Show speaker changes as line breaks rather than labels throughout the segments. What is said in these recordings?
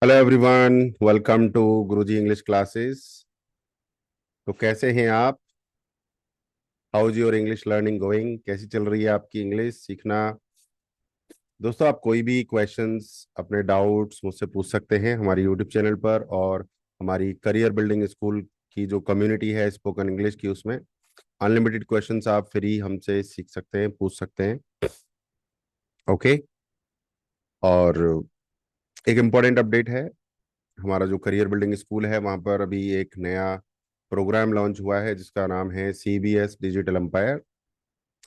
Hello everyone, welcome to Guruji English classes. तो कैसे हैं आप? How is your English learning going? कैसी चल रही है आपकी इंग्लिश सीखना? दोस्तों, आप कोई भी क्वेश्चंस, अपने डाउट्स मुझसे पूछ सकते हैं हमारी यूट्यूब चैनल पर, और हमारी करियर बिल्डिंग स्कूल की जो कम्युनिटी है स्पोकन इंग्लिश की, उसमें अनलिमिटेड क्वेश्चंस आप फ्री हमसे सीख सकते हैं, पूछ सकते हैं। ओके। और एक इम्पॉर्टेंट अपडेट है, हमारा जो करियर बिल्डिंग स्कूल है वहाँ पर अभी एक नया प्रोग्राम लॉन्च हुआ है जिसका नाम है CBS डिजिटल एम्पायर।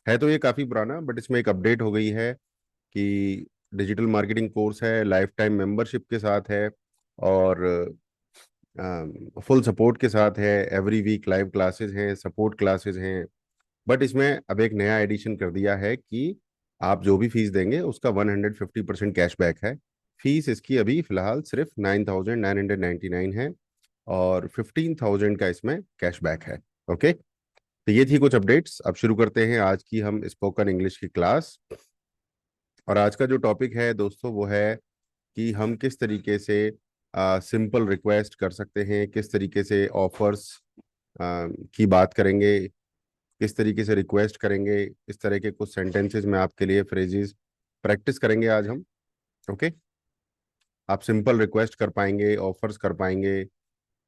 है तो ये काफ़ी पुराना, बट इसमें एक अपडेट हो गई है कि डिजिटल मार्केटिंग कोर्स है, लाइफ टाइम मेंबरशिप के साथ है, और फुल सपोर्ट के साथ है। एवरी वीक लाइव क्लासेस हैं, सपोर्ट क्लासेस हैं। बट इसमें अब एक नया एडिशन कर दिया है कि आप जो भी फीस देंगे उसका 150% कैशबैक है। फीस इसकी अभी फिलहाल सिर्फ 9,999 है, और 15,000 का इसमें कैशबैक है। ओके। तो ये थी कुछ अपडेट्स। अब शुरू करते हैं आज की हम स्पोकन इंग्लिश की क्लास। और आज का जो टॉपिक है दोस्तों वो है कि हम किस तरीके से सिंपल रिक्वेस्ट कर सकते हैं, किस तरीके से ऑफर्स की बात करेंगे, किस तरीके से रिक्वेस्ट करेंगे। इस तरह के कुछ सेंटेंसेस में आपके लिए फ्रेजेस प्रैक्टिस करेंगे आज हम। ओके। आप सिंपल रिक्वेस्ट कर पाएंगे, ऑफर्स कर पाएंगे,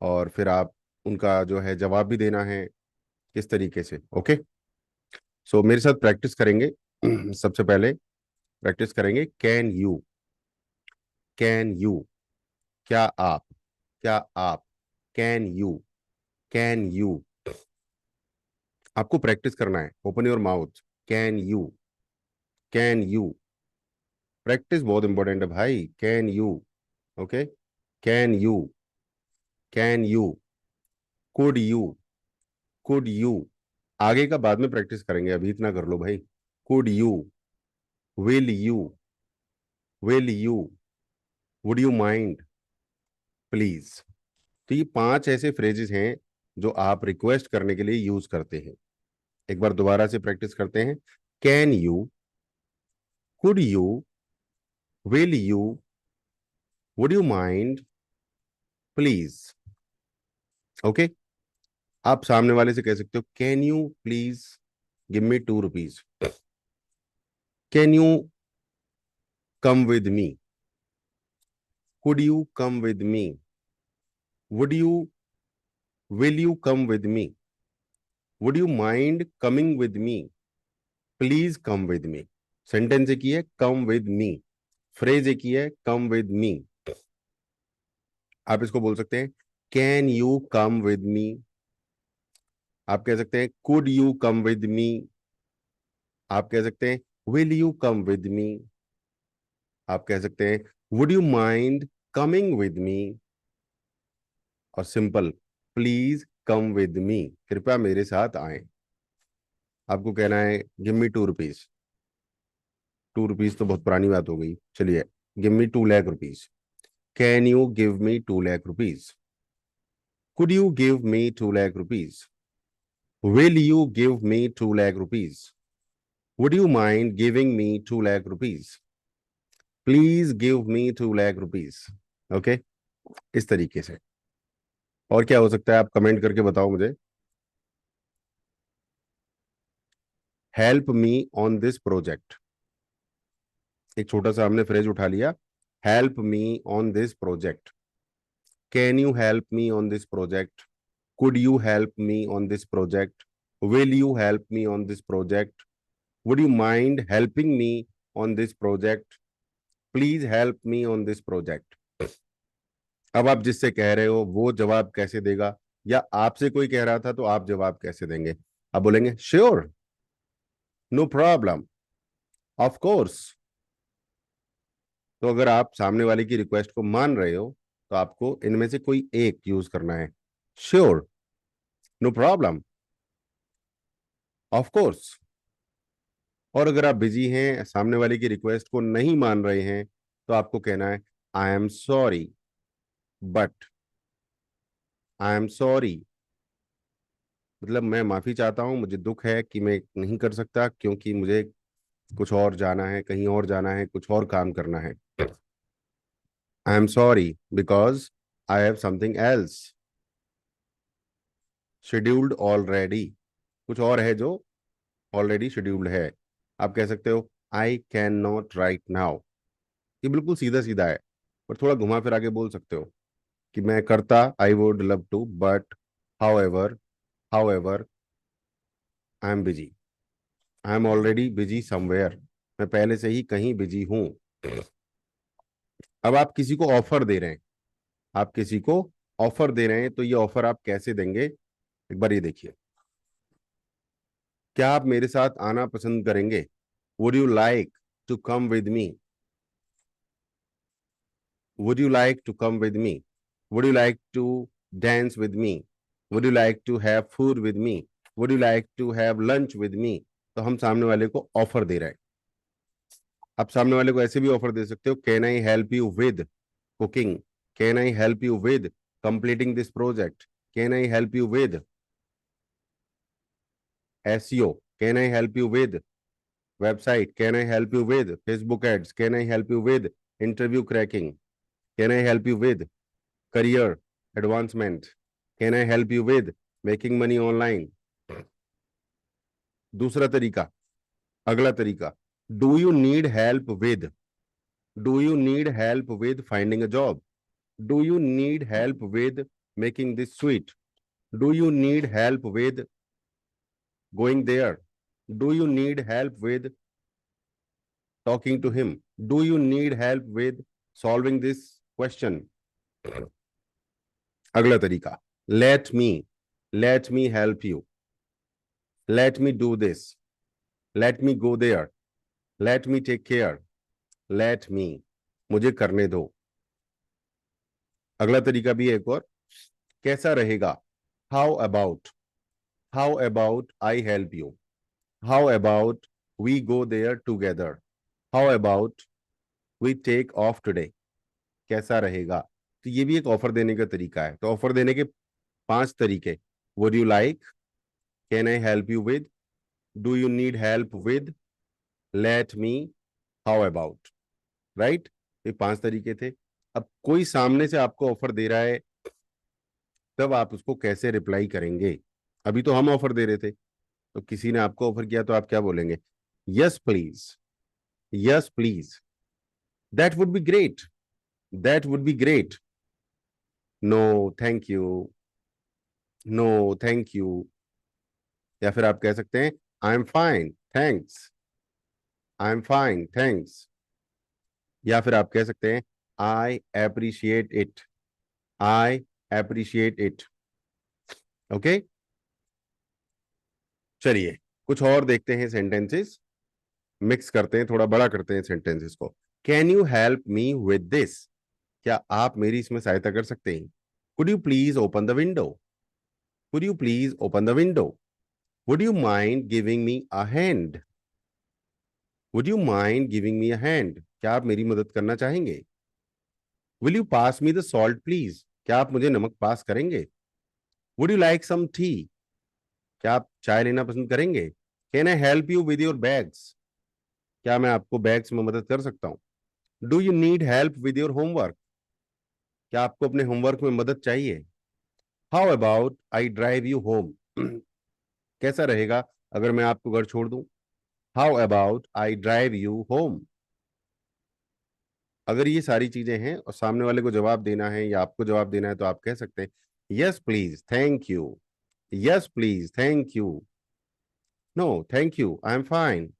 और फिर आप उनका जो है जवाब भी देना है किस तरीके से। ओके। सो मेरे साथ प्रैक्टिस करेंगे। सबसे पहले प्रैक्टिस करेंगे कैन यू। कैन यू, क्या आप, क्या आप। Can you, can you. आपको प्रैक्टिस करना है, open your mouth. Can you, can you. Practice बहुत इंपॉर्टेंट है भाई। Can you. Okay. Can you, can you. Could you, could you. आगे का बाद में प्रैक्टिस करेंगे, अभी इतना कर लो भाई। Could you, will you, will you, would you mind, please. तो ये 5 ऐसे फ्रेजेस हैं जो आप रिक्वेस्ट करने के लिए यूज करते हैं। एक बार दोबारा से प्रैक्टिस करते हैं। Can you, could you, will you, would you mind, please. Okay. आप सामने वाले से कह सकते हो, can you please give me ₹2? Can you come with me? Could you come with me? Would you, will you come with me? Would you mind coming with me? Please come with me. Sentence एक ही है, कम with me. Phrase एक ही है, कम with me. आप इसको बोल सकते हैं, can you come with me. आप कह सकते हैं, could you come with me. आप कह सकते हैं, will you come with me. आप कह सकते हैं, would you mind coming with me. और simple, please come with me, कृपया मेरे साथ आए। आपको कहना है, गिव मी ₹2। ₹2 तो बहुत पुरानी बात हो गई, चलिए। Give me ₹2 lakh. Can you give me ₹2 lakh? Could you give me ₹2 lakh? Will you give me ₹2 lakh? Would you mind giving me ₹2 lakh? Please give me ₹2 lakh. Okay. इस तरीके से। और क्या हो सकता है, आप कमेंट करके बताओ मुझे। Help me on this project. एक छोटा सा हमने फ्रेज उठा लिया, help me on this project. Can you help me on this project? Could you help me on this project? Will you help me on this project? Would you mind helping me on this project? Please help me on this project. अब आप जिससे कह रहे हो वो जवाब कैसे देगा, या आपसे कोई कह रहा था तो आप जवाब कैसे देंगे? आप बोलेंगे, sure, no problem, of course. तो अगर आप सामने वाले की रिक्वेस्ट को मान रहे हो तो आपको इनमें से कोई एक यूज करना है। Sure, no problem, of course. और अगर आप बिजी हैं, सामने वाले की रिक्वेस्ट को नहीं मान रहे हैं, तो आपको कहना है, I am sorry, but. I am sorry मतलब मैं माफी चाहता हूं, मुझे दुख है कि मैं नहीं कर सकता, क्योंकि मुझे कुछ और जाना है, कहीं और जाना है, कुछ और काम करना है। I am sorry because I have something else. Scheduled already, कुछ और है जो ऑलरेडी शेड्यूल्ड है। आप कह सकते हो I can not right now. ये बिल्कुल सीधा सीधा है, पर थोड़ा घुमा फिरा के बोल सकते हो कि मैं करता, I would love to, but how ever I am busy. I am already busy somewhere, मैं पहले से ही कहीं बिजी हूं। अब आप किसी को ऑफर दे रहे हैं, आप किसी को ऑफर दे रहे हैं, तो ये ऑफर आप कैसे देंगे, एक बार ये देखिए। क्या आप मेरे साथ आना पसंद करेंगे? Would you like to come with me? Would you like to come with me? Would you like to dance with me? Would you like to have food with me? Would you like to have lunch with me? तो हम सामने वाले को offer दे रहे हैं। आप सामने वाले को ऐसे भी ऑफर दे सकते हो, can I help you with cooking? Can I help you with completing this project? Can I help you with SEO? Can I help you with website? Can I help you with Facebook ads? Can I help you with interview cracking? Can I help you with career advancement? Can I help you with making money online? दूसरा तरीका, अगला तरीका, do you need help with? Do you need help with finding a job? Do you need help with making this sweet? Do you need help with going there? Do you need help with talking to him? Do you need help with solving this question? अगला तरीका, let me help you, let me do this, let me go there, let me take care, let me, मुझे करने दो। अगला तरीका भी है एक और, कैसा रहेगा? How about, how about I help you, how about we go there together, how about we take off today. कैसा रहेगा? तो ये भी एक ऑफर देने का तरीका है। तो ऑफर देने के 5 तरीके, would you like, can I help you with, do you need help with, let me, how about, right? ये 5 तरीके थे। अब कोई सामने से आपको ऑफर दे रहा है, तब आप उसको कैसे रिप्लाई करेंगे? अभी तो हम ऑफर दे रहे थे, तो किसी ने आपको ऑफर किया तो आप क्या बोलेंगे? Yes please, yes please, that would be great, that would be great, no thank you, no thank you. या फिर आप कह सकते हैं I am fine thanks, I am fine thanks. या फिर आप कह सकते हैं I appreciate it, I appreciate it. Okay, चलिए कुछ और देखते हैं सेंटेंसेस, मिक्स करते हैं, थोड़ा बड़ा करते हैं सेंटेंसेस को। Can you help me with this? क्या आप मेरी इसमें सहायता कर सकते हैं? Could you please open the window? Could you please open the window? Would you mind giving me a hand? Would you mind giving me a hand? क्या आप मेरी मदद करना चाहेंगे? Will you pass me the salt please? क्या आप मुझे नमक पास करेंगे? Would you like some tea? क्या आप चाय लेना पसंद करेंगे? Can I help you with your bags? क्या मैं आपको बैग्स में मदद कर सकता हूँ? Do you need help with your homework? क्या आपको अपने होमवर्क में मदद चाहिए? How about I drive you home? कैसा रहेगा अगर मैं आपको घर छोड़ दूं? How about I drive you home? अगर ये सारी चीजें हैं और सामने वाले को जवाब देना है या आपको जवाब देना है, तो आप कह सकते हैं yes please thank you, yes please thank you, no thank you I am fine.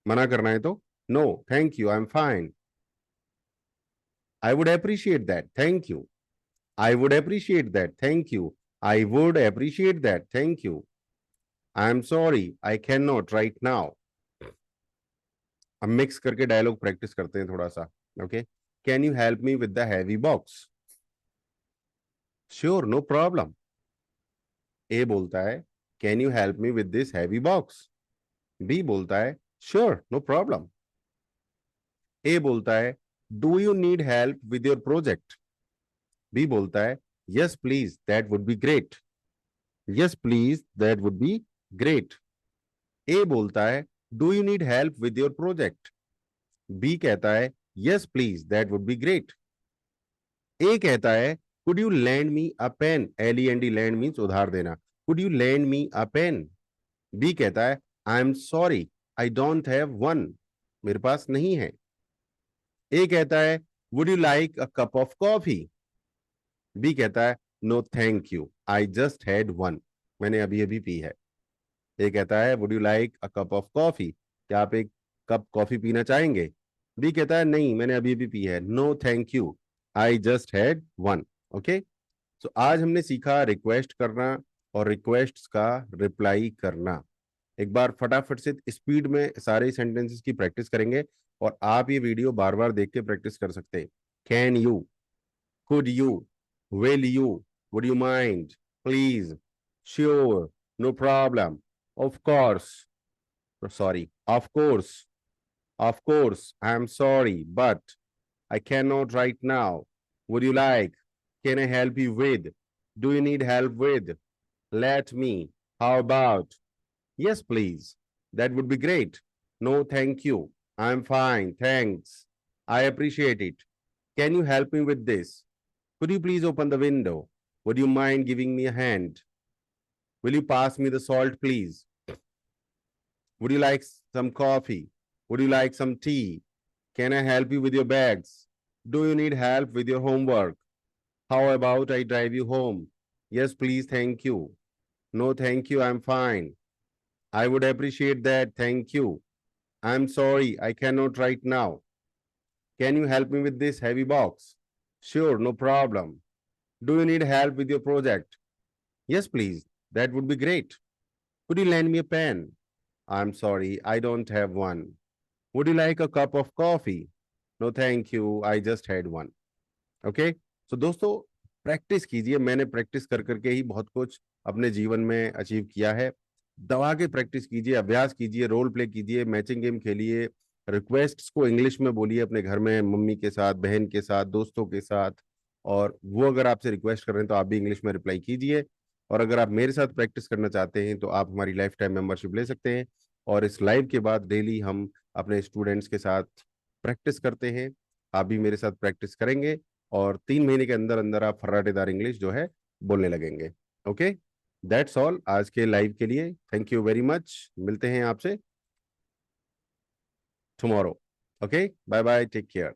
मना करना है तो no thank you I am fine, I would appreciate that thank you, I would appreciate that thank you, I would appreciate that thank you, I am sorry I can not right now. अब mix करके dialogue practice करते हैं थोड़ा सा। Okay, can you help me with the heavy box? Sure no problem. A बोलता है can you help me with this heavy box? B बोलता है श्योर नो प्रॉब्लम। ए बोलता है do you need help with your project? B बोलता है yes please that would be great, yes please that would be great. A बोलता है do you need help with your project? B कहता है yes please that would be great. A कहता है could you land me a pen, LEND, land means उधार देना, could you land me a pen. B कहता है I am sorry I don't have one, मेरे पास नहीं है। ए कहता है would you like a cup of coffee. B कहता है no thank you I just had one, मैंने अभी अभी पी है। ए कहता है would you like a cup of coffee, क्या आप एक कप कॉफी पीना चाहेंगे। बी कहता है नहीं, मैंने अभी अभी पी है, no thank you I just had one. Okay, so आज हमने सीखा रिक्वेस्ट करना और रिक्वेस्ट्स का रिप्लाई करना। एक बार फटाफट से स्पीड में सारे सेंटेंसेस की प्रैक्टिस करेंगे और आप ये वीडियो बार बार देख के प्रैक्टिस कर सकते हैं। Can you, could you, will you, would you mind, please, sure, no problem, of course, sorry, of course, I am sorry but I cannot right now. Would you like? Can I help you with? Do you need help with? Let me. How about? Yes, please. That would be great. No, thank you. I'm fine. Thanks. I appreciate it. Can you help me with this? Could you please open the window? Would you mind giving me a hand? Will you pass me the salt, please? Would you like some coffee? Would you like some tea? Can I help you with your bags? Do you need help with your homework? How about I drive you home? Yes, please, thank you. No, thank you, I'm fine. I would appreciate that, thank you. I'm sorry, I cannot right now. Can you help me with this heavy box? Sure, no problem. Do you need help with your project? Yes, please, that would be great. Could you lend me a pen? I'm sorry, I don't have one. Would you like a cup of coffee? No, thank you, I just had one. Okay, so दोस्तों practice कीजिए, मैंने practice कर करके ही बहुत कुछ अपने जीवन में अचीव किया है। दबा के प्रैक्टिस कीजिए, अभ्यास कीजिए, रोल प्ले कीजिए, मैचिंग गेम खेलिए, रिक्वेस्ट्स को इंग्लिश में बोलिए अपने घर में मम्मी के साथ, बहन के साथ, दोस्तों के साथ। और वो अगर आपसे रिक्वेस्ट कर रहे हैं तो आप भी इंग्लिश में रिप्लाई कीजिए। और अगर आप मेरे साथ प्रैक्टिस करना चाहते हैं तो आप हमारी लाइफ टाइम मेंबरशिप ले सकते हैं। और इस लाइव के बाद डेली हम अपने स्टूडेंट्स के साथ प्रैक्टिस करते हैं। आप भी मेरे साथ प्रैक्टिस करेंगे और 3 महीने के अंदर अंदर आप फर्राटेदार इंग्लिश जो है बोलने लगेंगे। ओके, दैट्स ऑल आज के लाइव के लिए। थैंक यू वेरी मच, मिलते हैं आपसे tomorrow. Okay, bye bye, take care.